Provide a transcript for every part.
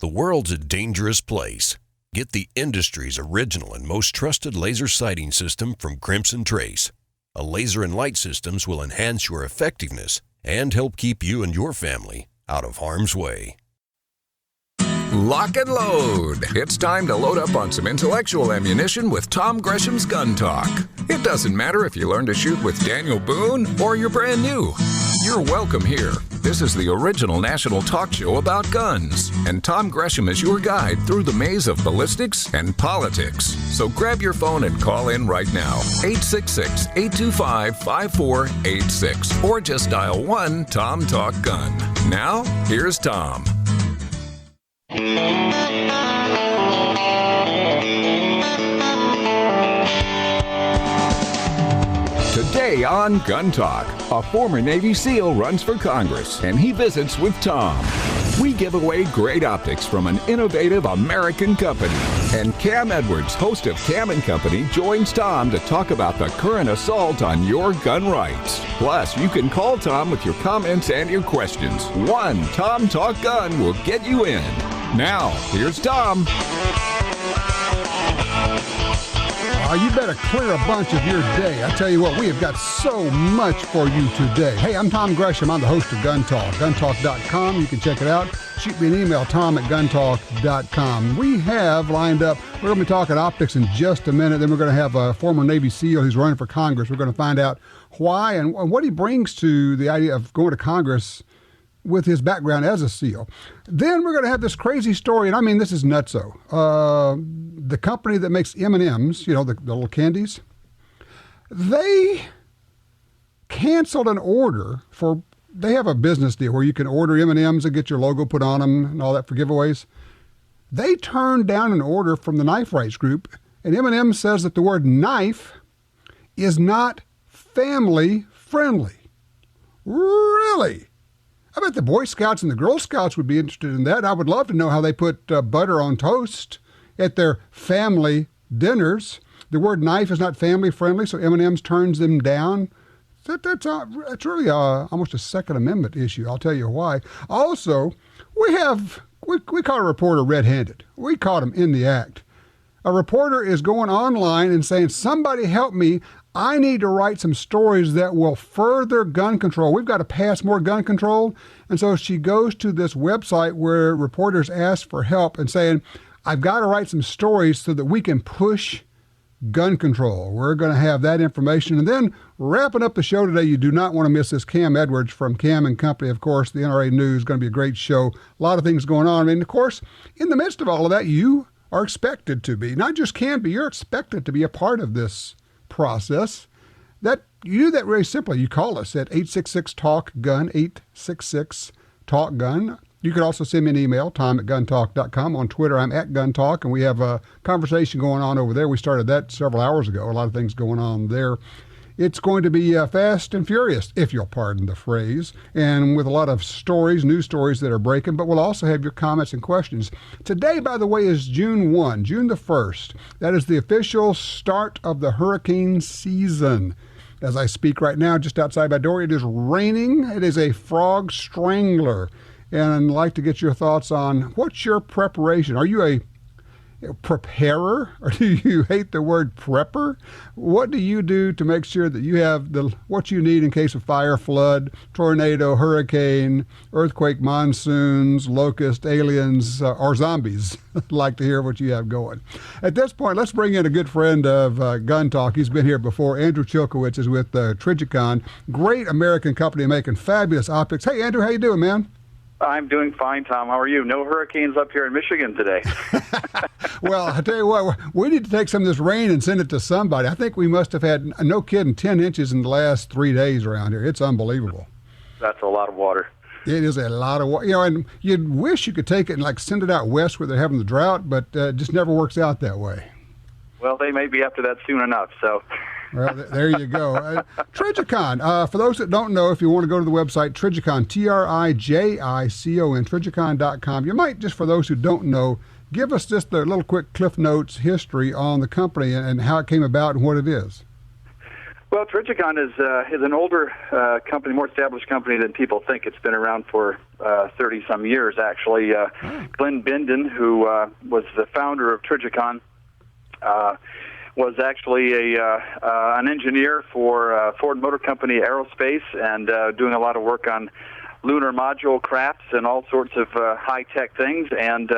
The world's a dangerous place. Get the industry's original and most trusted laser sighting system from Crimson Trace. A laser and light systems will enhance your effectiveness and help keep you and your family out of harm's way. Lock and load. It's time to load up on some intellectual ammunition with Tom Gresham's Gun Talk. It doesn't matter if you learn to shoot with Daniel Boone or you're brand new. You're welcome here. This is the original national talk show about guns, and Tom Gresham is your guide through the maze of ballistics and politics. So grab your phone and call in right now, 866-825-5486, or just dial 1-TOM-TALK-GUN. Now, here's Tom. Today on Gun Talk, a former Navy SEAL runs for Congress, and he visits with Tom. We give away great optics from an innovative American company. And Cam Edwards, host of Cam & Company, joins Tom to talk about the current assault on your gun rights. Plus, you can call Tom with your comments and your questions. 1-TOM-TALK-GUN will get you in. Now, here's Tom. You better clear a bunch of your day. I tell you what, we have got so much for you today. Hey, I'm Tom Gresham. I'm the host of Gun Talk, guntalk.com. You can check it out. Shoot me an email, tom@guntalk.com. We have lined up, we're going to be talking optics in just a minute. Then we're going to have a former Navy SEAL who's running for Congress. We're going to find out why and what he brings to the idea of going to Congress with his background as a SEAL. Then we're going to have this crazy story, and I mean, this is nutso. The company that makes M&Ms, you know, the little candies, they canceled an order for, they have a business deal where you can order M&Ms and get your logo put on them and all that for giveaways. They turned down an order from the Knife Rights Group, and M&M says that the word knife is not family friendly. Really? I bet the Boy Scouts and the Girl Scouts would be interested in that. I would love to know how they put butter on toast at their family dinners. The word knife is not family friendly, so M&M's turns them down. That's really almost a Second Amendment issue. I'll tell you why. Also, we caught a reporter red-handed. We caught him in the act. A reporter is going online and saying, somebody help me. I need to write some stories that will further gun control. We've got to pass more gun control. And so she goes to this website where reporters ask for help and saying, I've got to write some stories so that we can push gun control. We're going to have that information. And then wrapping up the show today, you do not want to miss this Cam Edwards from Cam & Company. Of course, the NRA News is going to be a great show. A lot of things going on. And of course, in the midst of all of that, you are expected to be, not just can be, you're expected to be a part of this process. That you do that very simply. You call us at 866-TALK-GUN, 866-TALK-GUN. You can also send me an email, tom@guntalk.com. On Twitter, I'm at @guntalk, and we have a conversation going on over there. We started that several hours ago. A lot of things going on there. It's going to be fast and furious, if you'll pardon the phrase, and with a lot of stories, news stories that are breaking, but we'll also have your comments and questions. Today, by the way, is June 1, June the 1st. That is the official start of the hurricane season. As I speak right now, just outside my door, it is raining. It is a frog strangler. And I'd like to get your thoughts on what's your preparation. Are you a preparer, or do you hate the word prepper? What do you do to make sure that you have what you need in case of fire, flood, tornado, hurricane, earthquake, monsoons, locust, aliens, or zombies? I'd like to hear what you have going. At this point, let's bring in a good friend of Gun Talk. He's been here before. Andrew Chilkiewicz is with Trijicon, great American company making fabulous optics. Hey, Andrew, how you doing, man? I'm doing fine, Tom. How are you? No hurricanes up here in Michigan today. Well, I tell you what, we need to take some of this rain and send it to somebody. I think we must have had, no kidding, 10 inches in the last 3 days around here. It's unbelievable. That's a lot of water. It is a lot of water. You know, and you'd wish you could take it and like send it out west where they're having the drought, but it just never works out that way. Well, they may be after that soon enough, so... Well, there you go. Trijicon, for those that don't know, if you want to go to the website, Trijicon, Trijicon, Trijicon.com. You might, just for those who don't know, give us just a little quick Cliff Notes history on the company and how it came about and what it is. Well, Trijicon is an older company, more established company than people think. It's been around for 30-some years, actually. Glenn Bindon, who was the founder of Trijicon, was actually an engineer for Ford Motor Company Aerospace and doing a lot of work on lunar module crafts and all sorts of high-tech things, and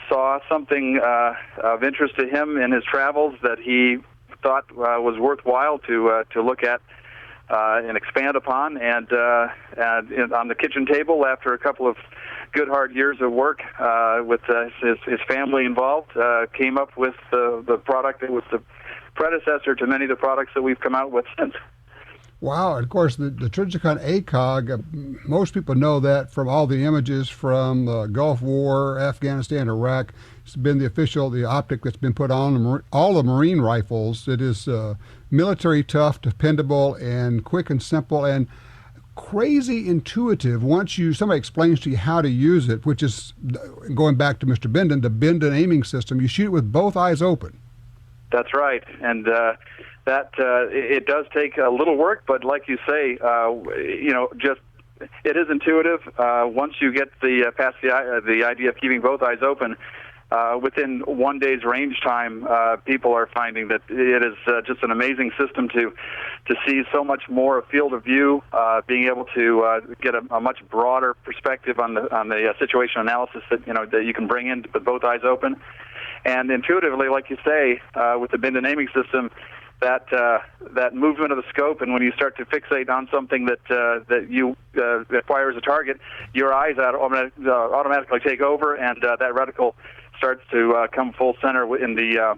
saw something of interest to him in his travels that he thought was worthwhile to look at and expand upon, and on the kitchen table after a couple of good hard years of work with his family involved, came up with the product that was the predecessor to many of the products that we've come out with since. Wow, and of course the Trijicon ACOG, most people know that from all the images from the Gulf War, Afghanistan, Iraq. It's been the optic that's been put on all the Marine rifles. It is military tough, dependable, and quick and simple, and crazy intuitive once somebody explains to you how to use it, which is, going back to Mr. Bindon, the Bindon aiming system. You shoot it with both eyes open. That's right, and it does take a little work, but like you say, just it is intuitive. Once you get past the idea of keeping both eyes open, within 1 day's range time, people are finding that it is just an amazing system to see so much more field of view, being able to get a much broader perspective on the situation analysis that you can bring in with both eyes open, and intuitively, like you say, with the Bindon aiming system, that movement of the scope, and when you start to fixate on something that you acquire as a target, your eyes automatically take over, and that reticle starts to come full center in the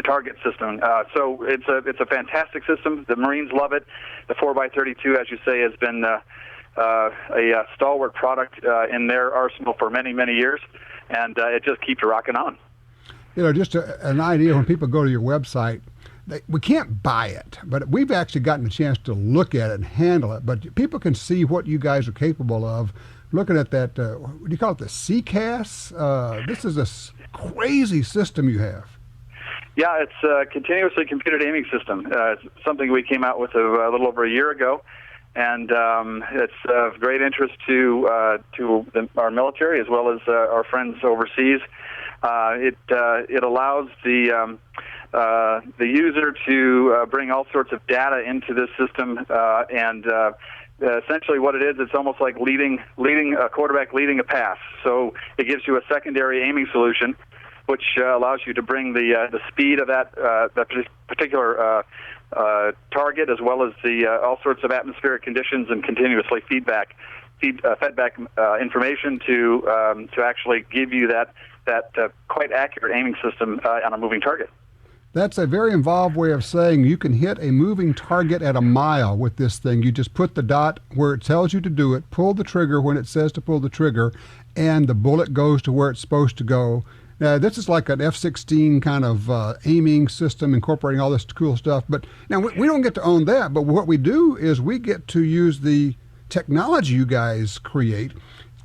target system. So it's a fantastic system. The Marines love it. The 4x32, as you say, has been a stalwart product in their arsenal for many, many years, and it just keeps rocking on. Just an idea, when people go to your website, we can't buy it, but we've actually gotten a chance to look at it and handle it. But people can see what you guys are capable of. Looking at that, what do you call it, the CCAS? This is a crazy system you have. Yeah, it's a continuously computed aiming system. It's something we came out with a little over a year ago, and it's of great interest to our military as well as our friends overseas. It allows the user to bring all sorts of data into this system, and essentially what it is, it's almost like leading a quarterback leading a pass. So it gives you a secondary aiming solution, which allows you to bring the speed of that particular target, as well as the all sorts of atmospheric conditions, and continuously fed back information to actually give you that quite accurate aiming system on a moving target. That's a very involved way of saying you can hit a moving target at a mile with this thing. You just put the dot where it tells you to do it, pull the trigger when it says to pull the trigger, and the bullet goes to where it's supposed to go. Now, this is like an F-16 kind of aiming system, incorporating all this cool stuff. But now we don't get to own that, but what we do is we get to use the technology you guys create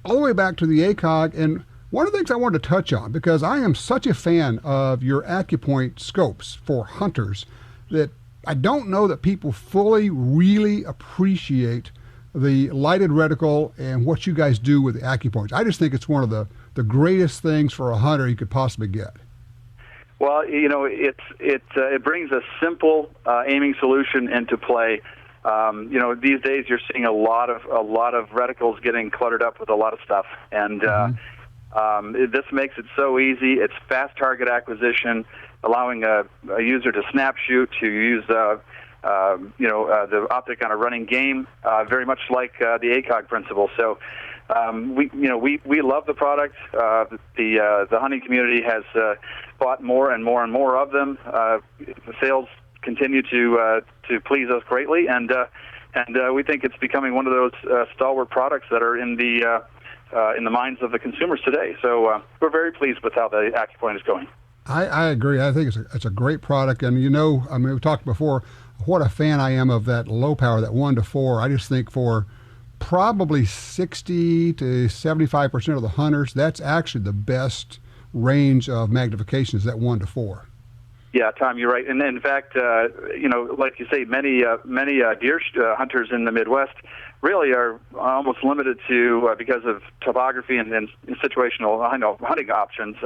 all the way back to the ACOG. And one of the things I wanted to touch on, because I am such a fan of your AccuPoint scopes for hunters, that I don't know that people fully really appreciate the lighted reticle and what you guys do with the AccuPoints. I just think it's one of the greatest things for a hunter you could possibly get. Well, it brings a simple aiming solution into play. These days you're seeing a lot of reticles getting cluttered up with a lot of stuff, and this makes it so easy. It's fast target acquisition, allowing a user to snap shoot, to use the optic on a running game, very much like the ACOG principle. So we love the product. The hunting community has bought more and more and more of them. The sales continue to please us greatly, and we think it's becoming one of those stalwart products that are in the minds of the consumers today. So we're very pleased with how the AccuPoint is going. I agree. I think it's a great product, and we talked before what a fan I am of that low power, that 1-4. I just think for probably 60 to 75% of the hunters, that's actually the best range of magnification, is that 1-4. Yeah, Tom, you're right. And in fact, like you say, many deer hunters in the Midwest really are almost limited to, because of topography and situational hunting options,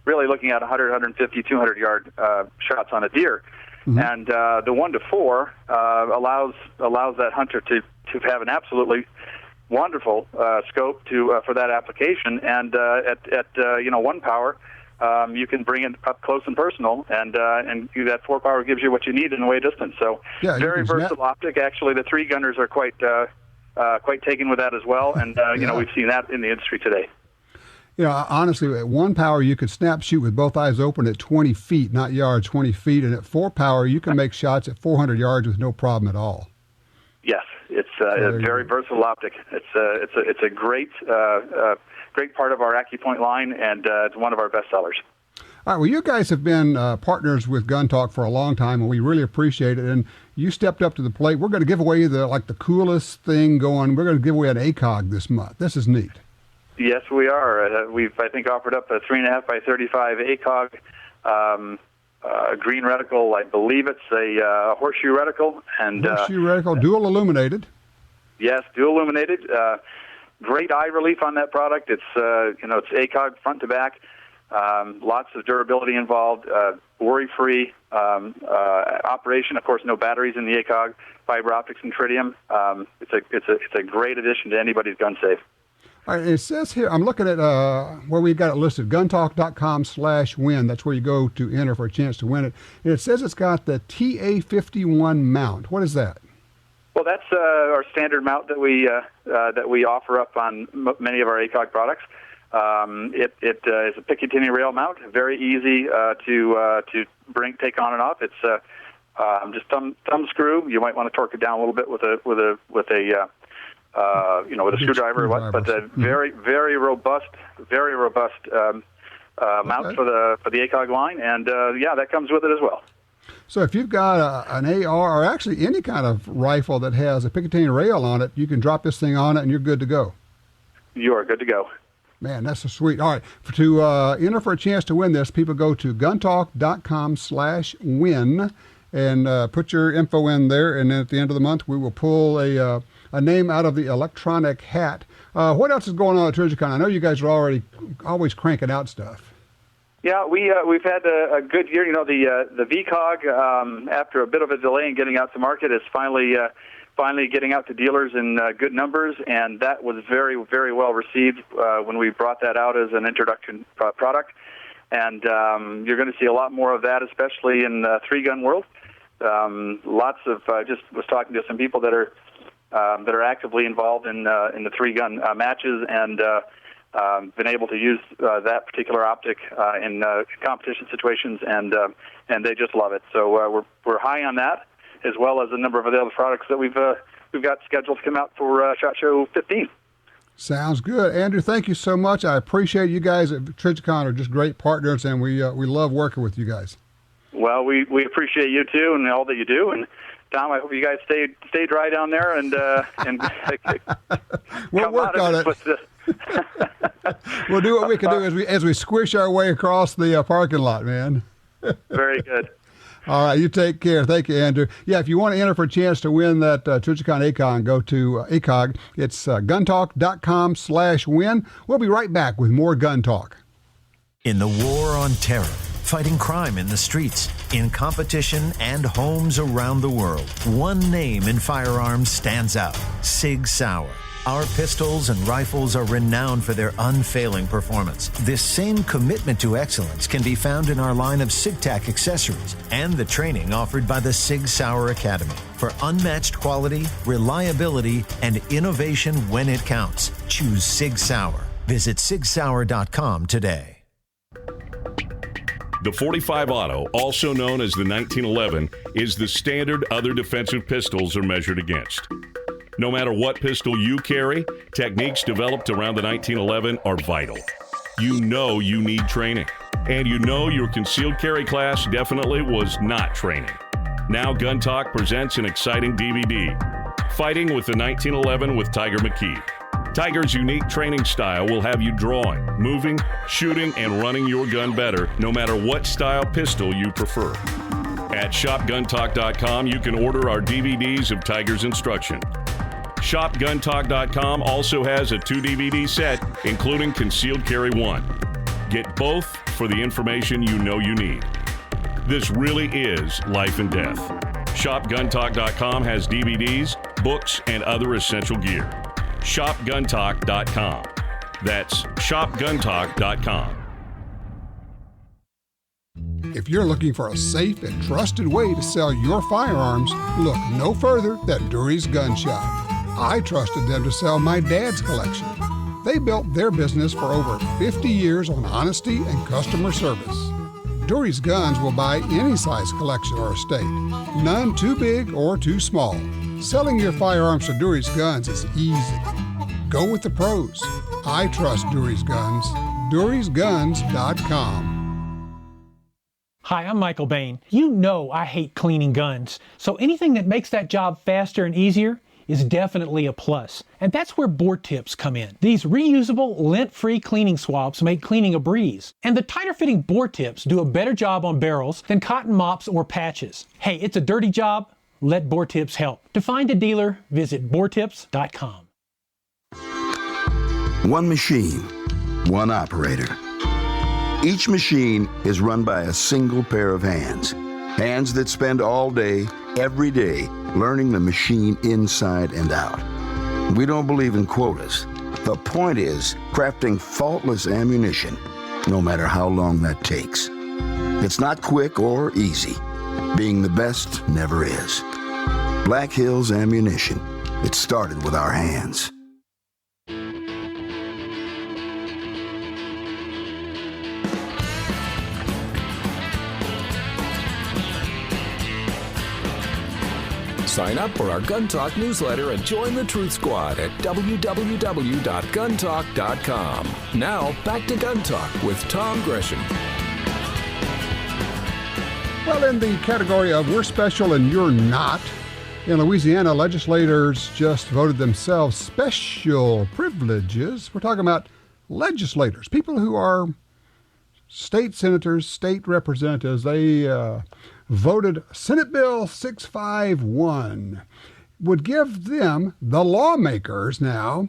really looking at 100, 150, 200-yard shots on a deer. Mm-hmm. And the 1 to 4 allows that hunter to have an absolutely wonderful scope for that application. And at 1 power, you can bring it up close and personal, and that 4 power gives you what you need in the way distance. So very versatile optic. Actually, the 3-gunners are quite taken with that as well, and we've seen that in the industry today. Honestly, at 1 power, you could snap shoot with both eyes open at 20 feet, not yards, 20 feet. And at 4 power, you can make shots at 400 yards with no problem at all. Yes, it's a very versatile optic. It's a great part of our AccuPoint line, and it's one of our best sellers. All right, well, you guys have been partners with Gun Talk for a long time, and we really appreciate it. And you stepped up to the plate. We're going to give away the coolest thing going. We're going to give away an ACOG this month. This is neat. Yes, we are. We've, I think, offered up a 3.5 by 35 ACOG, a green reticle. I believe it's a horseshoe reticle. And horseshoe reticle, dual illuminated. Yes, dual illuminated. Great eye relief on that product. It's it's ACOG front to back. Lots of durability involved. Worry-free operation. Of course, no batteries in the ACOG. Fiber optics and tritium. It's a great addition to anybody's gun safe. All right, it says here, I'm looking at where we've got it listed, guntalk.com/win. That's where you go to enter for a chance to win it. And it says it's got the TA51 mount. What is that? Well, that's our standard mount that we offer up on many of our ACOG products. It is a Picatinny rail mount, very easy to take on and off. It's just thumb screw. You might want to torque it down a little bit with a screwdriver, but very, very robust mount for the ACOG line, and that comes with it as well. So if you've got an AR or actually any kind of rifle that has a Picatinny rail on it, you can drop this thing on it, and you're good to go. You are good to go. Man, that's so sweet. All right, to enter for a chance to win this, people go to guntalk.com/win and put your info in there, and then at the end of the month, we will pull a name out of the electronic hat. What else is going on at Trijicon? I know you guys are always cranking out stuff. Yeah, we've had a good year. The VCOG, after a bit of a delay in getting out to market, is finally getting out to dealers in good numbers, and that was very, very well received when we brought that out as an introduction product. And you're going to see a lot more of that, especially in the 3-gun world. Lots of just was talking to some people that are actively involved in the 3-gun matches, and been able to use that particular optic in competition situations, and they just love it. So we're high on that, as well as a number of other products that we've got scheduled to come out for SHOT Show 15. Sounds good, Andrew. Thank you so much. I appreciate you guys at Trijicon are just great partners, and we love working with you guys. Well, we appreciate you too, and all that you do. And Tom, I hope you guys stay dry down there, and we'll work on it. We'll do what we can do as we squish our way across the parking lot, man. Very good. All right, you take care. Thank you, Andrew. Yeah, if you want to enter for a chance to win that Trijicon ACOG, go to ACOG. It's guntalk.com/win. We'll be right back with more Gun Talk. In the war on terror, fighting crime in the streets, in competition, and homes around the world, one name in firearms stands out: Sig Sauer. Our pistols and rifles are renowned for their unfailing performance. This same commitment to excellence can be found in our line of SigTac accessories and the training offered by the Sig Sauer Academy. For unmatched quality, reliability, and innovation when it counts, choose Sig Sauer. Visit sigsauer.com today. The .45 Auto, also known as the 1911, is the standard other defensive pistols are measured against. No matter what pistol you carry, techniques developed around the 1911 are vital. You know you need training, and you know your concealed carry class definitely was not training. Now Gun Talk presents an exciting DVD, Fighting with the 1911 with Tiger McKee. Tiger's unique training style will have you drawing, moving, shooting, and running your gun better, no matter what style pistol you prefer. At ShopGunTalk.com, you can order our DVDs of Tiger's instruction. ShopGunTalk.com also has a 2-DVD set, including Concealed Carry 1. Get both for the information you know you need. This really is life and death. ShopGunTalk.com has DVDs, books, and other essential gear. ShopGunTalk.com. That's ShopGunTalk.com. If you're looking for a safe and trusted way to sell your firearms, look no further than Dury's Gun Shop. I trusted them to sell my dad's collection. They built their business for over 50 years on honesty and customer service. Dury's Guns will buy any size collection or estate, none too big or too small. Selling your firearms to Dury's Guns is easy. Go with the pros. I trust Dury's Guns. DurysGuns.com. Hi, I'm Michael Bain. You know I hate cleaning guns, so anything that makes that job faster and easier is definitely a plus. And that's where Bore Tips come in. These reusable, lint-free cleaning swabs make cleaning a breeze. And the tighter-fitting Bore Tips do a better job on barrels than cotton mops or patches. Hey, it's a dirty job. Let Bore Tips help. To find a dealer, visit boretips.com. One machine, one operator. Each machine is run by a single pair of hands. Hands that spend all day, every day, learning the machine inside and out. We don't believe in quotas. The point is crafting faultless ammunition, no matter how long that takes. It's not quick or easy. Being the best never is. Black Hills Ammunition. It started with our hands. Sign up for our Gun Talk newsletter and join the Truth Squad at www.guntalk.com. Now, back to Gun Talk with Tom Gresham. Well, in the category of we're special and you're not, in Louisiana, legislators just voted themselves special privileges. We're talking about legislators, people who are state senators, state representatives. They voted Senate Bill 651 would give them, the lawmakers now,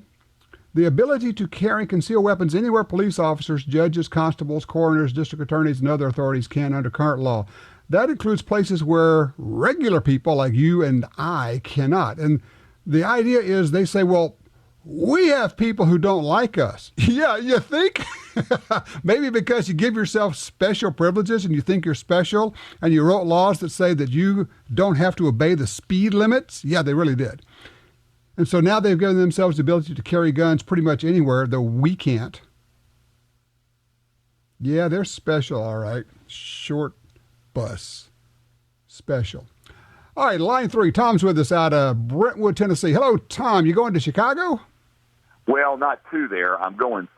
the ability to carry concealed weapons anywhere police officers, judges, constables, coroners, district attorneys, and other authorities can under current law. That includes places where regular people like you and I cannot. And the idea is they say, well, we have people who don't like us. Yeah, you think? Maybe because you give yourself special privileges and you think you're special and you wrote laws that say that you don't have to obey the speed limits. Yeah, they really did. And so now they've given themselves the ability to carry guns pretty much anywhere, though we can't. Yeah, they're special, all right. Short bus. Special. All right, line 3. Tom's with us out of Brentwood, Tennessee. Hello, Tom. You going to Chicago? Well, not to there. I'm going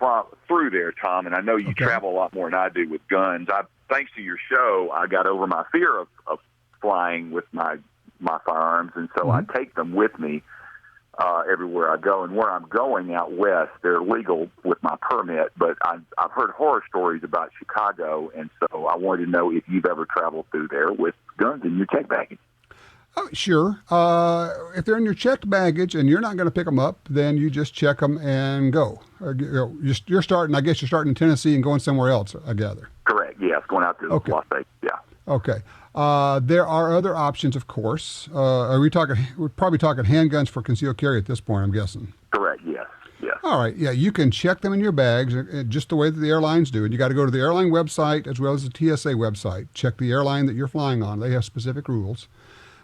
through there, Tom, and I know you travel a lot more than I do with guns. Thanks to your show, I got over my fear of flying with my firearms, and so I take them with me everywhere I go. And where I'm going out west, they're legal with my permit, but I've heard horror stories about Chicago, and so I wanted to know if you've ever traveled through there with guns in your check baggage. Oh, sure. If they're in your checked baggage and you're not going to pick them up, then you just check them and go. You're starting in Tennessee and going somewhere else, I gather. Correct, yes, going out to Las Vegas, yeah. Okay. There are other options, of course. We're probably talking handguns for concealed carry at this point, I'm guessing. Correct, yes. All right, yeah, you can check them in your bags just the way that the airlines do. And you got to go to the airline website as well as the TSA website. Check the airline that you're flying on. They have specific rules.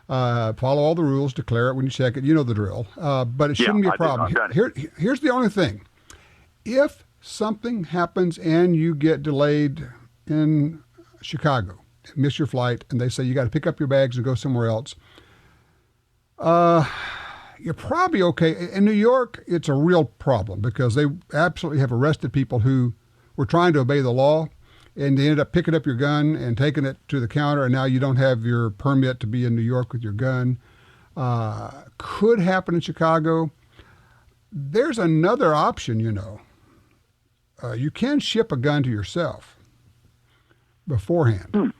Follow all the rules, declare it when you check it. You know the drill. But it shouldn't be a problem. Here's the only thing. If something happens and you get delayed in Chicago, miss your flight, and they say you got to pick up your bags and go somewhere else, you're probably okay. In New York, it's a real problem because they absolutely have arrested people who were trying to obey the law, and they ended up picking up your gun and taking it to the counter, and now you don't have your permit to be in New York with your gun. Could happen in Chicago. there's another option, you know. You can ship a gun to yourself beforehand.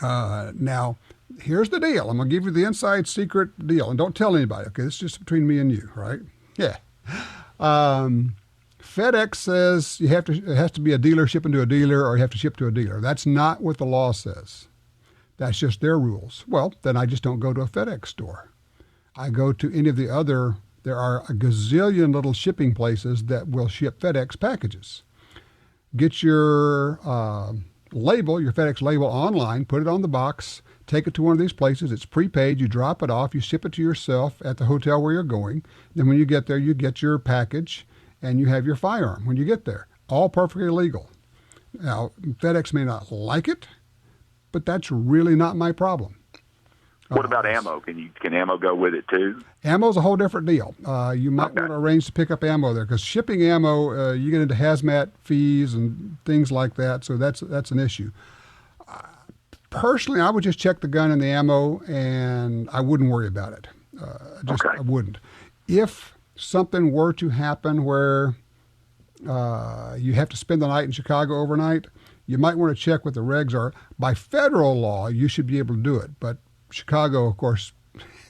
Now, here's the deal. I'm going to give you the inside secret deal, and don't tell anybody, okay? This is just between me and you, right? Yeah. FedEx says it has to be a dealer shipping to a dealer, or you have to ship to a dealer. That's not what the law says. That's just their rules. Well, then I just don't go to a FedEx store. I go to any of the other, there are a gazillion little shipping places that will ship FedEx packages. Get your label, your FedEx label online, put it on the box, take it to one of these places. It's prepaid. You drop it off. You ship it to yourself at the hotel where you're going. Then when you get there, you get your package and you have your firearm when you get there. All perfectly legal. Now, FedEx may not like it, but that's really not my problem. What about ammo? Can ammo go with it too? Ammo's a whole different deal. You might want to arrange to pick up ammo there, because shipping ammo, you get into hazmat fees and things like that, so that's an issue. Personally, I would just check the gun and the ammo, and I wouldn't worry about it. I wouldn't. If something were to happen where you have to spend the night in Chicago overnight, you might want to check what the regs are. By federal law, you should be able to do it, but Chicago, of course,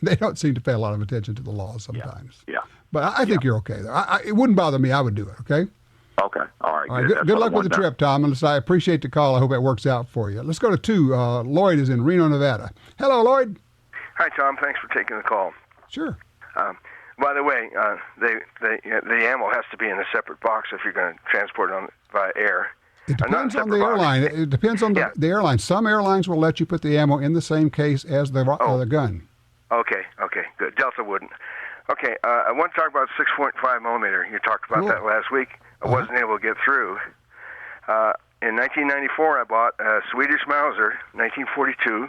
they don't seem to pay a lot of attention to the laws sometimes. Yeah. But I think you're okay there. It wouldn't bother me. I would do it, okay? Okay. All right. Good luck with the trip, Tom. And I appreciate the call. I hope it works out for you. Let's go to 2. Lloyd is in Reno, Nevada. Hello, Lloyd. Hi, Tom. Thanks for taking the call. Sure. By the way, the ammo has to be in a separate box if you're going to transport it by air. It depends on the airline. It depends on the airline. Some airlines will let you put the ammo in the same case as the gun. Okay, good. Delta wouldn't. Okay, I want to talk about 6.5 millimeter. You talked about that last week. I wasn't able to get through. In 1994, I bought a Swedish Mauser, 1942,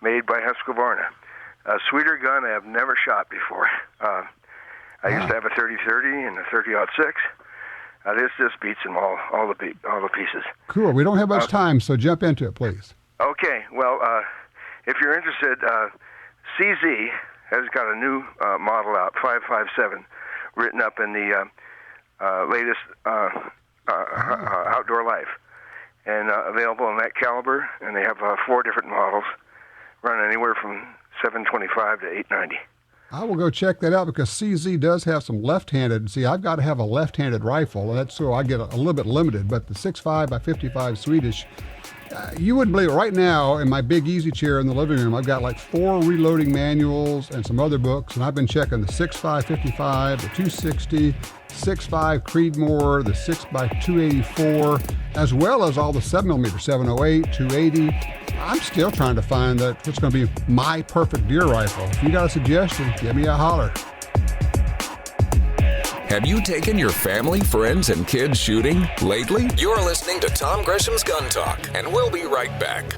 made by Husqvarna. A Swedish gun I have never shot before. I used to have a 30-30 and a 30-06. This just beats them all the pieces. Cool. We don't have much time, so jump into it, please. Okay. Well, if you're interested, CZ has got a new model out, 557, written up in the latest Outdoor Life, and available in that caliber. And they have 4 different models, run anywhere from $725 to $890. I will go check that out, because CZ does have some left-handed. See, I've got to have a left-handed rifle, and that's so I get a little bit limited. But the 6.5 by 55 Swedish, you wouldn't believe it. Right now, in my big easy chair in the living room, I've got like 4 reloading manuals and some other books, and I've been checking the 6.5 55, the 260, 6.5 Creedmoor, the 6 by 284, as well as all the 7mm, 708, 280. I'm still trying to find what's going to be my perfect deer rifle. If you got a suggestion, give me a holler. Have you taken your family, friends, and kids shooting lately? You're listening to Tom Gresham's Gun Talk, and we'll be right back.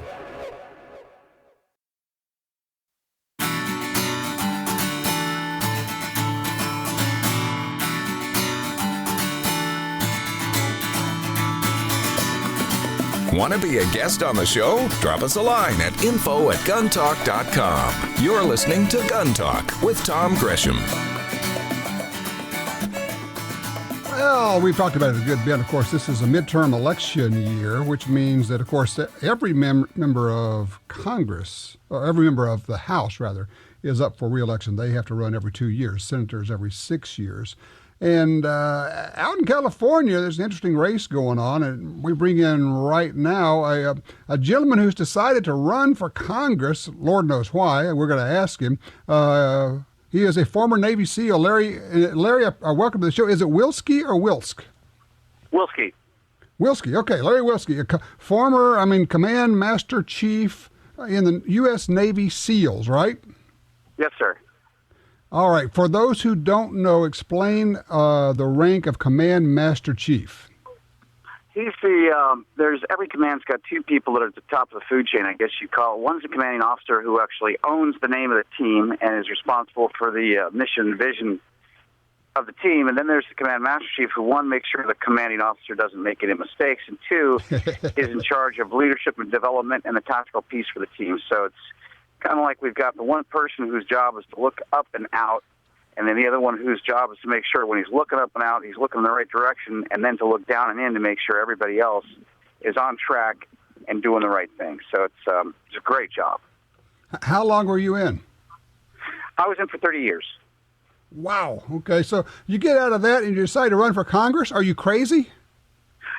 Want to be a guest on the show? Drop us a line at info@guntalk.com. You're listening to Gun Talk with Tom Gresham. Well, we've talked about it a good bit. Of course, this is a midterm election year, which means that, of course, every member of Congress, or every member of the House, rather, is up for re-election. They have to run every 2 years, senators every 6 years. And out in California, there's an interesting race going on, and we bring in right now a gentleman who's decided to run for Congress. Lord knows why. We're going to ask him. He is a former Navy SEAL. Larry, welcome to the show. Is it Wilske or Wilske? Wilske. Wilske. Okay, Larry Wilske, former, Command Master Chief in the U.S. Navy SEALs, right? Yes, sir. All right. For those who don't know, explain the rank of Command Master Chief. He's every command's got 2 people that are at the top of the food chain, I guess you call it. One's the commanding officer, who actually owns the name of the team and is responsible for the mission and vision of the team. And then there's the command master chief, who, 1, makes sure the commanding officer doesn't make any mistakes, and 2, is in charge of leadership and development and the tactical piece for the team. So it's kind of like we've got the one person whose job is to look up and out and then the other one whose job is to make sure when he's looking up and out, he's looking in the right direction, and then to look down and in to make sure everybody else is on track and doing the right thing. So it's a great job. How long were you in? I was in for 30 years. Wow. Okay, so you get out of that and you decide to run for Congress. Are you crazy?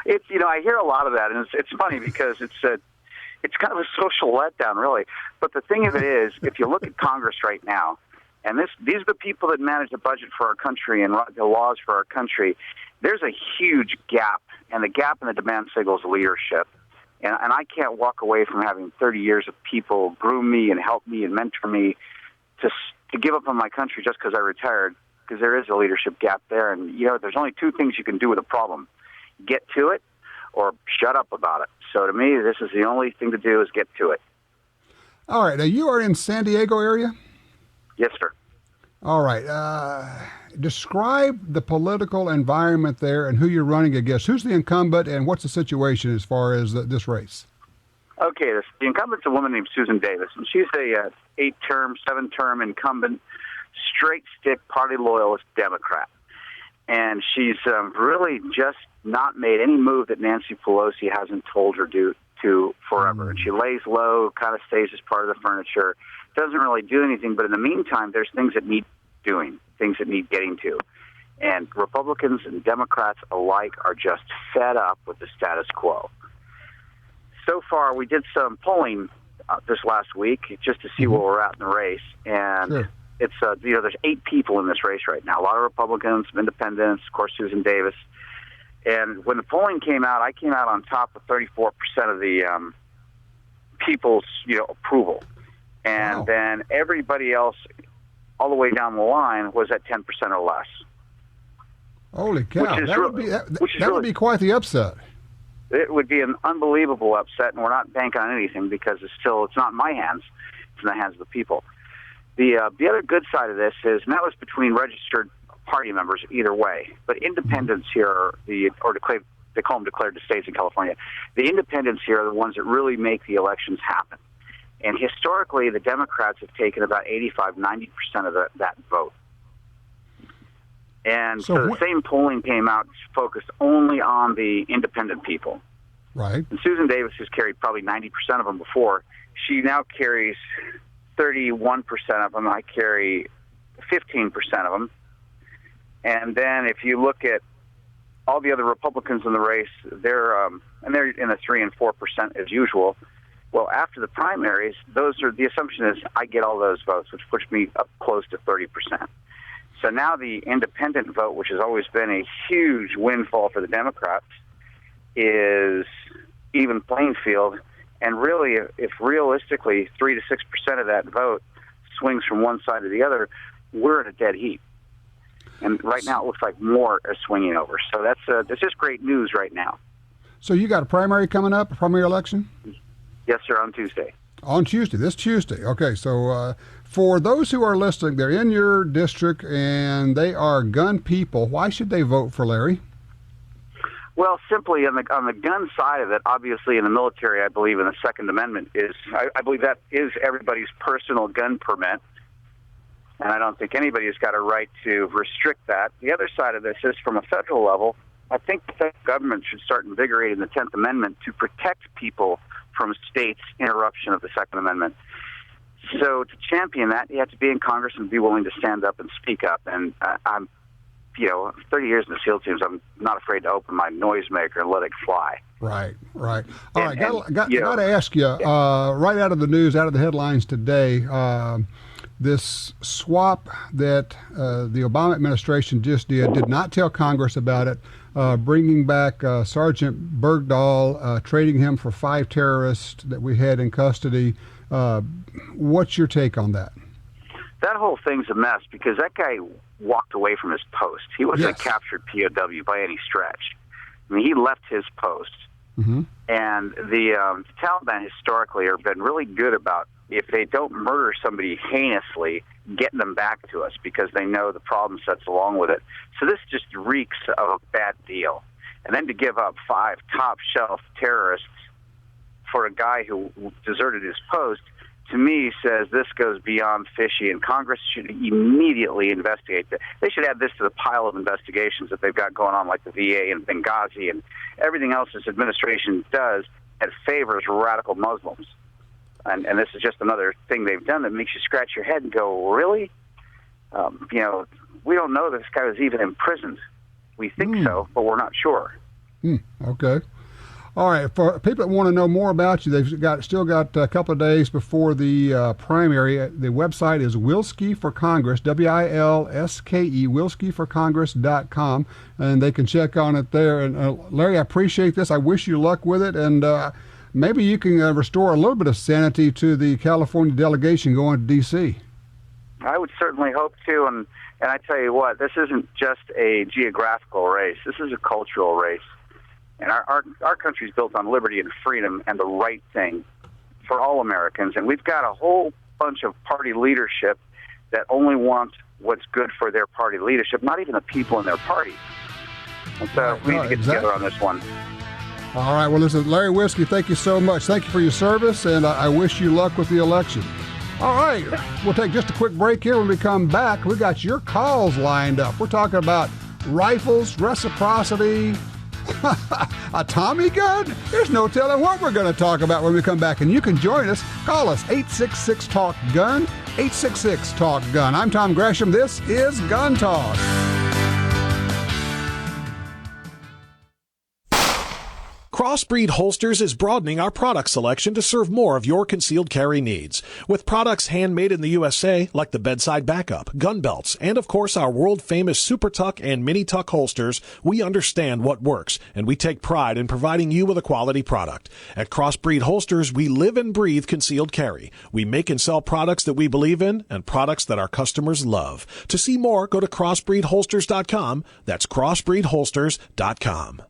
It's I hear a lot of that, and it's funny because it's kind of a social letdown, really. But the thing of it is, if you look at Congress right now, and these are the people that manage the budget for our country and write the laws for our country, there's a huge gap, and the gap in the demand signal is leadership. And I can't walk away from having 30 years of people groom me and help me and mentor me to give up on my country just because I retired, because there is a leadership gap there. And, there's only two things you can do with a problem: get to it or shut up about it. So to me, this is the only thing to do is get to it. All right. Now, you are in San Diego area? Yes, sir. All right. Describe the political environment there and who you're running against. Who's the incumbent and what's the situation as far as this race? Okay, the incumbent's a woman named Susan Davis, and she's a 8-term, 7-term incumbent, straight-stick, party loyalist Democrat. And she's really just not made any move that Nancy Pelosi hasn't told her to forever. And she lays low, kind of stays as part of the furniture, doesn't really do anything. But in the meantime, there's things that need doing, things that need getting to. And Republicans and Democrats alike are just fed up with the status quo. So far, we did some polling this last week just to see where we're at in the race. And Sure. it's there's 8 people in this race right now. A lot of Republicans, some independents, of course, Susan Davis. And when the polling came out, I came out on top with 34% of the people's approval. And then everybody else, all the way down the line, was at 10% or less. Holy cow! That would be quite the upset. It would be an unbelievable upset, and we're not banking on anything because it's not in my hands; it's in the hands of the people. The other good side of this is, and that was between registered party members either way, but independents here they call them declared estates in California. The independents here are the ones that really make the elections happen. And historically, the Democrats have taken about 85-90% of that vote. And so the same polling came out focused only on the independent people. Right. And Susan Davis has carried probably 90% of them before. She now carries 31% of them. I carry 15% of them. And then if you look at all the other Republicans in the race, they're in the 3 and 4% as usual. Well, after the primaries, the assumption is I get all those votes, which puts me up close to 30%. So now the independent vote, which has always been a huge windfall for the Democrats, is even playing field. And really, if realistically 3 to 6% of that vote swings from one side to the other, we're at a dead heat. And right now it looks like more are swinging over. So that's just great news right now. So you got a primary coming up, a primary election? Yes, sir, on Tuesday. On Tuesday, this Tuesday. Okay, so for those who are listening, they're in your district and they are gun people. Why should they vote for Larry? Well, simply on the gun side of it, obviously in the military, I believe in the Second Amendment I believe that is everybody's personal gun permit. And I don't think anybody has got a right to restrict that. The other side of this is from a federal level, I think the federal government should start invigorating the 10th Amendment to protect people from states' interruption of the Second Amendment. So to champion that, you have to be in Congress and be willing to stand up and speak up. And I'm 30 years in the SEAL teams, I'm not afraid to open my noisemaker and let it fly. Right. All right, got to ask you, right out of the news, out of the headlines today, this swap that the Obama administration just did not tell Congress about it, bringing back Sergeant Bergdahl, trading him for 5 terrorists that we had in custody. What's your take on that? That whole thing's a mess because that guy walked away from his post. He wasn't a captured POW by any stretch. I mean, he left his post. Mm-hmm. And the Taliban historically have been really good about, if they don't murder somebody heinously, getting them back to us because they know the problem sets along with it. So this just reeks of a bad deal. And then to give up 5 top-shelf terrorists for a guy who deserted his post, to me, says this goes beyond fishy, and Congress should immediately investigate that. They should add this to the pile of investigations that they've got going on, like the VA and Benghazi and everything else this administration does that favors radical Muslims. And this is just another thing they've done that makes you scratch your head and go, really? We don't know this guy was even imprisoned. We think so, but we're not sure. Okay. All right. For people that want to know more about you, they've still got a couple of days before the primary. The website is Wilske for Congress, WILSKE, WilskeForCongress.com, and they can check on it there. And Larry, I appreciate this. I wish you luck with it, and maybe you can restore a little bit of sanity to the California delegation going to D.C. I would certainly hope to, and I tell you what, this isn't just a geographical race. This is a cultural race. And our country is built on liberty and freedom and the right thing for all Americans. And we've got a whole bunch of party leadership that only want what's good for their party leadership, not even the people in their parties. And so we need to get together on this one. All right. Well, listen, Larry Wilske, thank you so much. Thank you for your service, and I wish you luck with the election. All right. We'll take just a quick break here. When we come back, we got your calls lined up. We're talking about rifles, reciprocity, a Tommy gun? There's no telling what we're going to talk about when we come back. And you can join us. Call us, 866-TALK-GUN, 866-TALK-GUN. I'm Tom Gresham. This is Gun Talk. Crossbreed Holsters is broadening our product selection to serve more of your concealed carry needs. With products handmade in the USA, like the bedside backup, gun belts, and of course our world-famous Super Tuck and Mini Tuck holsters, we understand what works, and we take pride in providing you with a quality product. At Crossbreed Holsters, we live and breathe concealed carry. We make and sell products that we believe in and products that our customers love. To see more, go to crossbreedholsters.com. That's crossbreedholsters.com.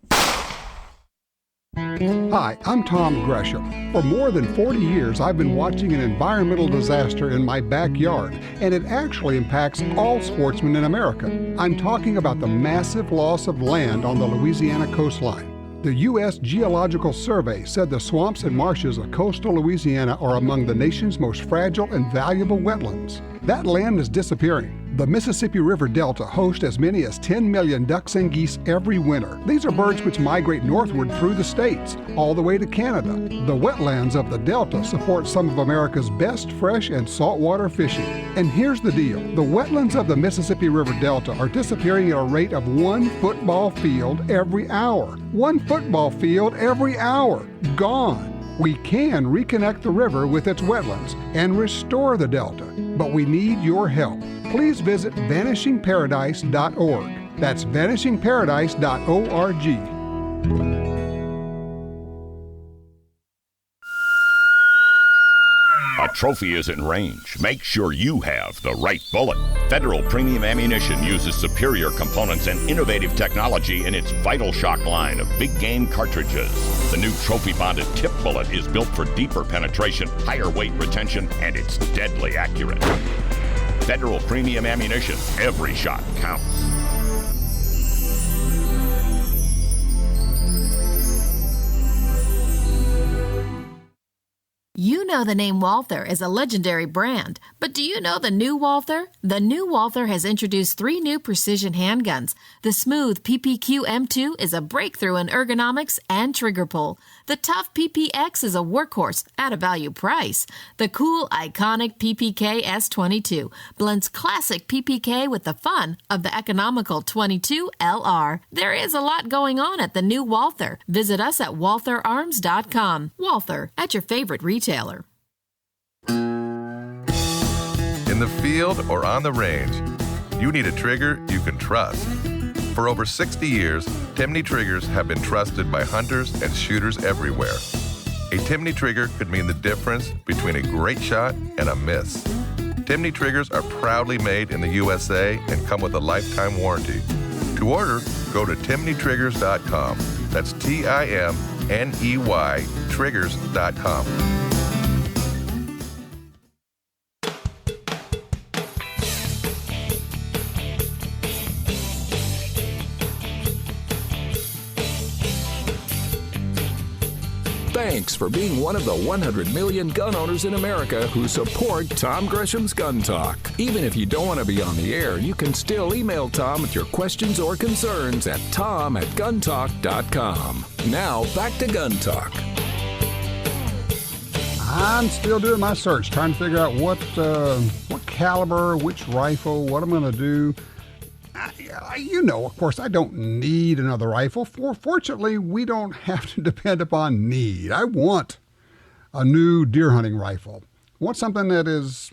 Hi, I'm Tom Gresham. For more than 40 years, I've been watching an environmental disaster in my backyard, and it actually impacts all sportsmen in America. I'm talking about the massive loss of land on the Louisiana coastline. The U.S. Geological Survey said the swamps and marshes of coastal Louisiana are among the nation's most fragile and valuable wetlands. That land is disappearing. The Mississippi River Delta hosts as many as 10 million ducks and geese every winter. These are birds which migrate northward through the states, all the way to Canada. The wetlands of the Delta support some of America's best fresh and saltwater fishing. And here's the deal. The wetlands of the Mississippi River Delta are disappearing at a rate of 1 football field every hour. 1 football field every hour. Gone. We can reconnect the river with its wetlands and restore the Delta, but we need your help. Please visit vanishingparadise.org. That's vanishingparadise.org. A trophy isn't range. Make sure you have the right bullet. Federal Premium Ammunition uses superior components and innovative technology in its Vital Shock line of big game cartridges. The new trophy-bonded tip bullet is built for deeper penetration, higher weight retention, and it's deadly accurate. Federal Premium Ammunition. Every shot counts. You know the name Walther is a legendary brand, but do you know the new Walther? The new Walther has introduced 3 new precision handguns. The smooth PPQ M2 is a breakthrough in ergonomics and trigger pull. The tough PPX is a workhorse at a value price. The cool, iconic PPK S22 blends classic PPK with the fun of the economical 22 LR. There is a lot going on at the new Walther. Visit us at waltherarms.com. Walther, at your favorite retailer. In the field or on the range, you need a trigger you can trust. For over 60 years, Timney triggers have been trusted by hunters and shooters everywhere. A Timney trigger could mean the difference between a great shot and a miss. Timney triggers are proudly made in the USA and come with a lifetime warranty. To order, go to timneytriggers.com. That's TIMNEY triggers.com. Thanks for being one of the 100 million gun owners in America who support Tom Gresham's Gun Talk. Even if you don't want to be on the air, you can still email Tom with your questions or concerns at tom@guntalk.com. Now, back to Gun Talk. I'm still doing my search, trying to figure out what caliber, which rifle, what I'm going to do. Of course, I don't need another rifle. Fortunately, we don't have to depend upon need. I want a new deer hunting rifle. I want something that is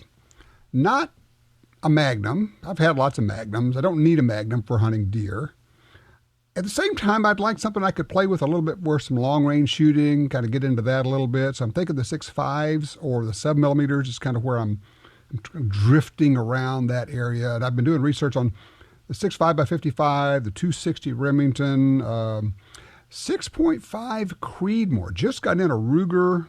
not a Magnum. I've had lots of Magnums. I don't need a Magnum for hunting deer. At the same time, I'd like something I could play with a little bit more, some long-range shooting, kind of get into that a little bit. So I'm thinking the 6.5s or the 7mm is kind of where I'm drifting around that area. And I've been doing research on the 6.5x55, the 260 Remington, 6.5 Creedmoor. Just got in a Ruger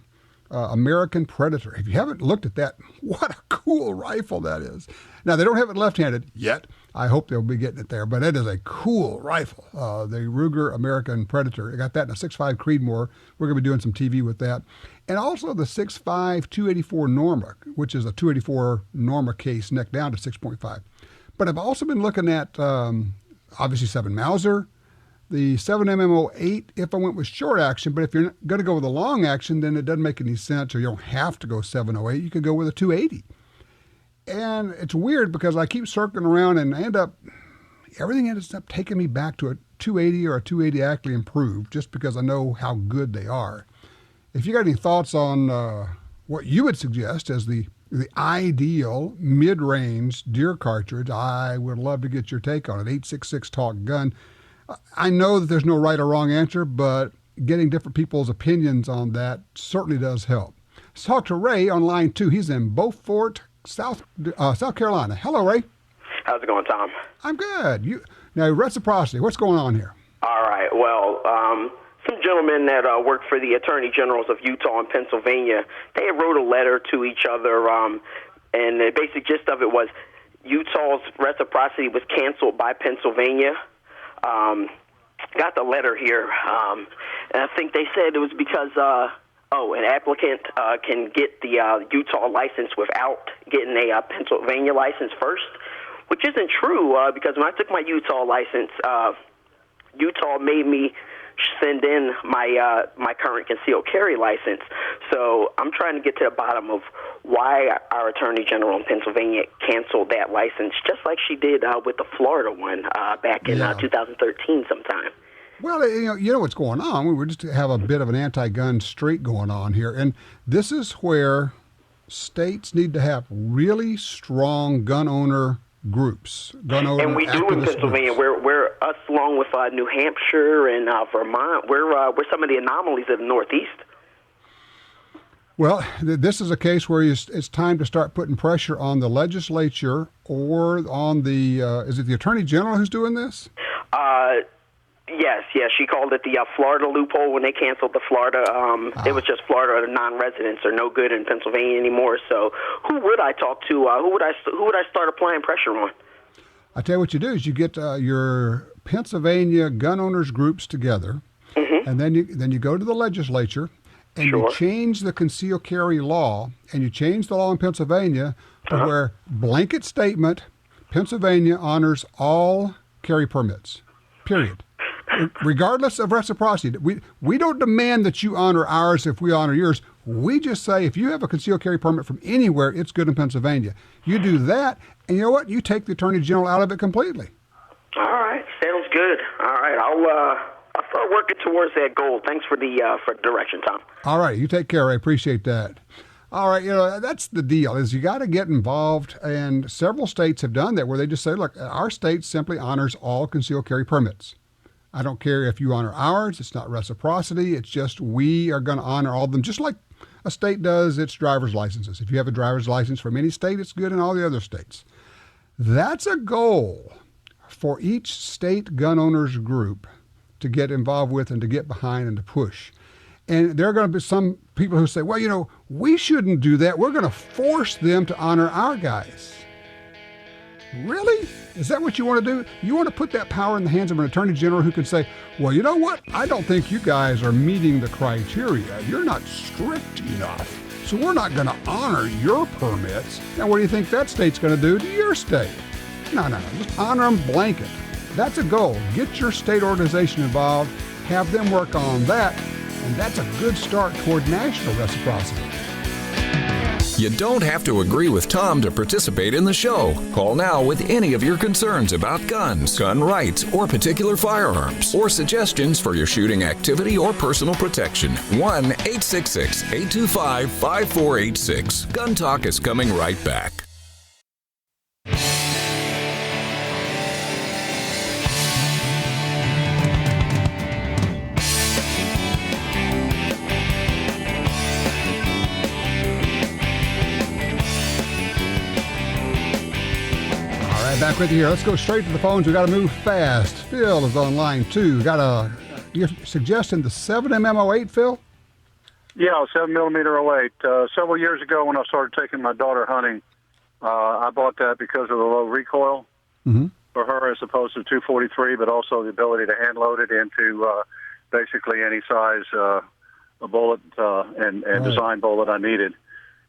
American Predator. If you haven't looked at that, what a cool rifle that is. Now, they don't have it left-handed yet. I hope they'll be getting it there, but it is a cool rifle, the Ruger American Predator. I got that in a 6.5 Creedmoor. We're going to be doing some TV with that. And also the 6.5 284 Norma, which is a 284 Norma case neck down to 6.5. But I've also been looking at, obviously, 7 Mauser, the 7mm08 if I went with short action. But if you're going to go with a long action, then it doesn't make any sense, or you don't have to go 708. You could go with a 280. And it's weird because I keep circling around and everything ends up taking me back to a 280 or a 280 Ackley Improved just because I know how good they are. If you got any thoughts on what you would suggest as the ideal mid-range deer cartridge, I would love to get your take on it. 866 Talk Gun. I know that there's no right or wrong answer, but getting different people's opinions on that certainly does help. Let's talk to Ray on line 2. He's in Beaufort, South Carolina. Hello, Ray. How's it going, Tom? I'm good. Now, reciprocity, what's going on here? All right. Well, some gentlemen that work for the Attorney Generals of Utah and Pennsylvania, they wrote a letter to each other, and the basic gist of it was Utah's reciprocity was canceled by Pennsylvania. Got the letter here, and I think they said it was because an applicant can get the Utah license without getting a Pennsylvania license first, which isn't true because when I took my Utah license, Utah made me send in my current concealed carry license. So I'm trying to get to the bottom of why our Attorney General in Pennsylvania canceled that license, just like she did with the Florida one back in 2013 sometime. Well, you know what's going on. We just have a bit of an anti-gun streak going on here. And this is where states need to have really strong gun owner groups. And we do in Pennsylvania. We're us along with New Hampshire and Vermont. We're some of the anomalies of the Northeast. Well, this is a case where it's time to start putting pressure on the legislature or on the, is it the Attorney General who's doing this? Yes. She called it the Florida loophole when they canceled the Florida. It was just Florida non-residents are no good in Pennsylvania anymore. So who would I talk to? Who would I start applying pressure on? I tell you what you do is you get your Pennsylvania gun owners groups together, and then you go to the legislature and you change the concealed carry law, and you change the law in Pennsylvania to where blanket statement, Pennsylvania honors all carry permits, period. Regardless of reciprocity. We don't demand that you honor ours if we honor yours. We just say if you have a concealed carry permit from anywhere, it's good in Pennsylvania. You do that, and you know what? You take the Attorney General out of it completely. All right. Sounds good. All right. I'll start working towards that goal. Thanks for the direction, Tom. All right. You take care. I appreciate that. All right. That's the deal is you got to get involved, and several states have done that where they just say, look, our state simply honors all concealed carry permits. I don't care if you honor ours. It's not reciprocity. It's just we are going to honor all of them, just like a state does its driver's licenses. If you have a driver's license from any state, it's good in all the other states. That's a goal for each state gun owners group to get involved with and to get behind and to push. And there are going to be some people who say, well, we shouldn't do that. We're going to force them to honor our guys. Really? Is that what you want to do? You want to put that power in the hands of an attorney general who can say, well, you know what? I don't think you guys are meeting the criteria. You're not strict enough. So we're not going to honor your permits. Now, what do you think that state's going to do to your state? No. Just honor them blanket. That's a goal. Get your state organization involved. Have them work on that. And that's a good start toward national reciprocity. You don't have to agree with Tom to participate in the show. Call now with any of your concerns about guns, gun rights, or particular firearms, or suggestions for your shooting activity or personal protection. 1-866-825-5486. Gun Talk is coming right back. Back with you here. Let's go straight to the phones. We got to move fast. Phil is on line 2. You're suggesting the 7mm08, Phil? Yeah, 7mm08. Several years ago when I started taking my daughter hunting, I bought that because of the low recoil for her as opposed to 243, but also the ability to hand load it into basically any size a bullet and design bullet I needed.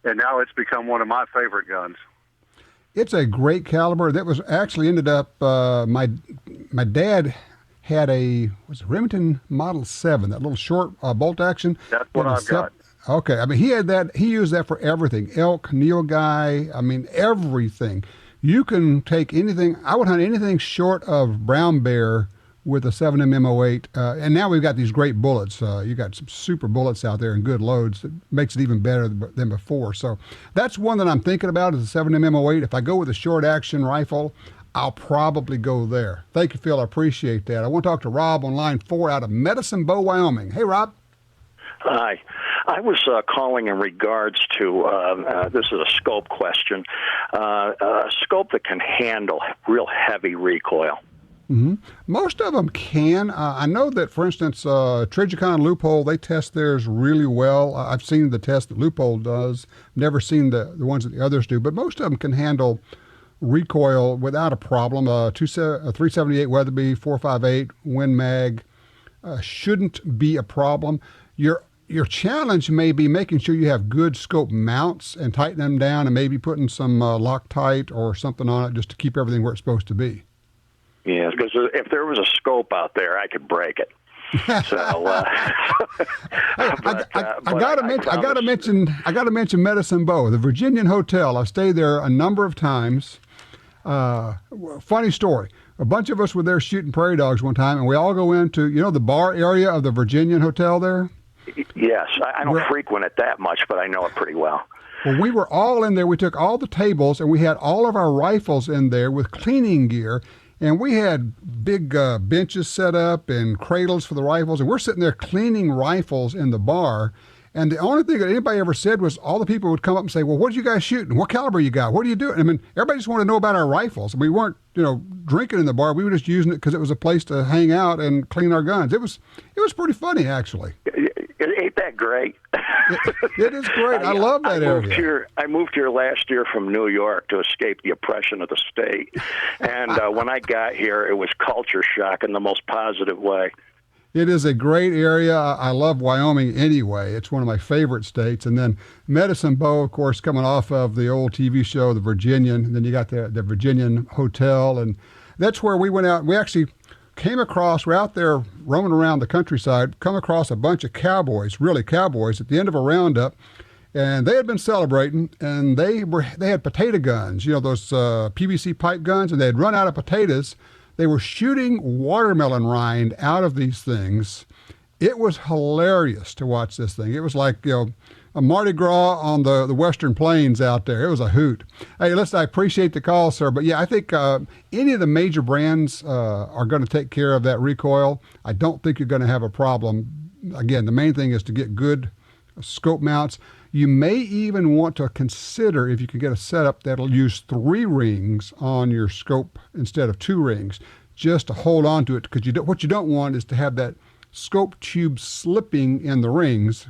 And now it's become one of my favorite guns. It's a great caliber. That was actually ended up, my dad had a Remington Model 7, that little short bolt action. That's what I've got. Okay. I mean, he had that. He used that for everything. Elk, nilgai, I mean, everything. You can take anything. I would hunt anything short of brown bear with a 7mm08. And now we've got these great bullets. You got some super bullets out there and good loads. That makes it even better than before. So that's one that I'm thinking about is a 7mm08. If I go with a short action rifle, I'll probably go there. Thank you, Phil. I appreciate that. I want to talk to Rob on line 4 out of Medicine Bow, Wyoming. Hey, Rob. Hi. I was calling in regards to, this is a scope question, a scope that can handle real heavy recoil. Mm-hmm. Most of them can. I know that, for instance, Trijicon Loophole, they test theirs really well. I've seen the test that Loophole does. Never seen the ones that the others do. But most of them can handle recoil without a problem. 378 Weatherby, 458 Win Mag shouldn't be a problem. Your challenge may be making sure you have good scope mounts and tighten them down and maybe putting some Loctite or something on it just to keep everything where it's supposed to be. Yeah, because if there was a scope out there, I could break it. So, I gotta mention Medicine Bow, the Virginian Hotel. I've stayed there a number of times. Funny story. A bunch of us were there shooting prairie dogs one time, and we all go into, the bar area of the Virginian Hotel there? Yes, I don't frequent it that much, but I know it pretty well. Well, we were all in there. We took all the tables, and we had all of our rifles in there with cleaning gear. And we had big benches set up and cradles for the rifles. And we're sitting there cleaning rifles in the bar. And the only thing that anybody ever said was all the people would come up and say, well, what are you guys shooting? What caliber you got? What are you doing? I mean, everybody just wanted to know about our rifles. We weren't, drinking in the bar. We were just using it because it was a place to hang out and clean our guns. It was pretty funny, actually. Ain't that great? It is great. I love that area. I moved here last year from New York to escape the oppression of the state. And when I got here, it was culture shock in the most positive way. It is a great area. I love Wyoming anyway. It's one of my favorite states. And then Medicine Bow, of course, coming off of the old TV show, The Virginian. And then you got the Virginian Hotel. And that's where we went out. We actually came across, we're out there roaming around the countryside, come across a bunch of cowboys, really cowboys, at the end of a roundup. And they had been celebrating, and they had potato guns, those PVC pipe guns, and they had run out of potatoes. They were shooting watermelon rind out of these things. It was hilarious to watch this thing. It was like, a Mardi Gras on the Western Plains out there. It was a hoot. Hey, listen, I appreciate the call, sir. But yeah, I think any of the major brands are going to take care of that recoil. I don't think you're going to have a problem. Again, the main thing is to get good scope mounts. You may even want to consider if you can get a setup that'll use 3 rings on your scope instead of 2 rings, just to hold on to it. Because what you don't want is to have that scope tube slipping in the rings.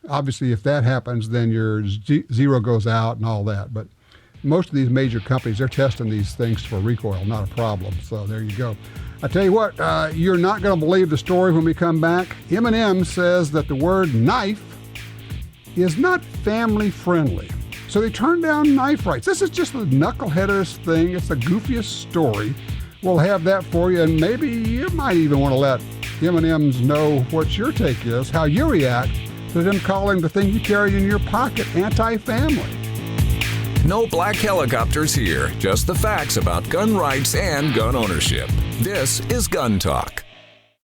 Obviously, if that happens, then your zero goes out and all that. But most of these major companies, they're testing these things for recoil, not a problem. So there you go. I tell you what, you're not going to believe the story when we come back. M&M says that the word knife is not family friendly. So they turned down knife rights. This is just the knuckleheadest thing. It's the goofiest story. We'll have that for you, and maybe you might even want to let M&M's know what your take is, how you react to them calling the thing you carry in your pocket anti-family. No black helicopters here, just the facts about gun rights and gun ownership. This is Gun Talk.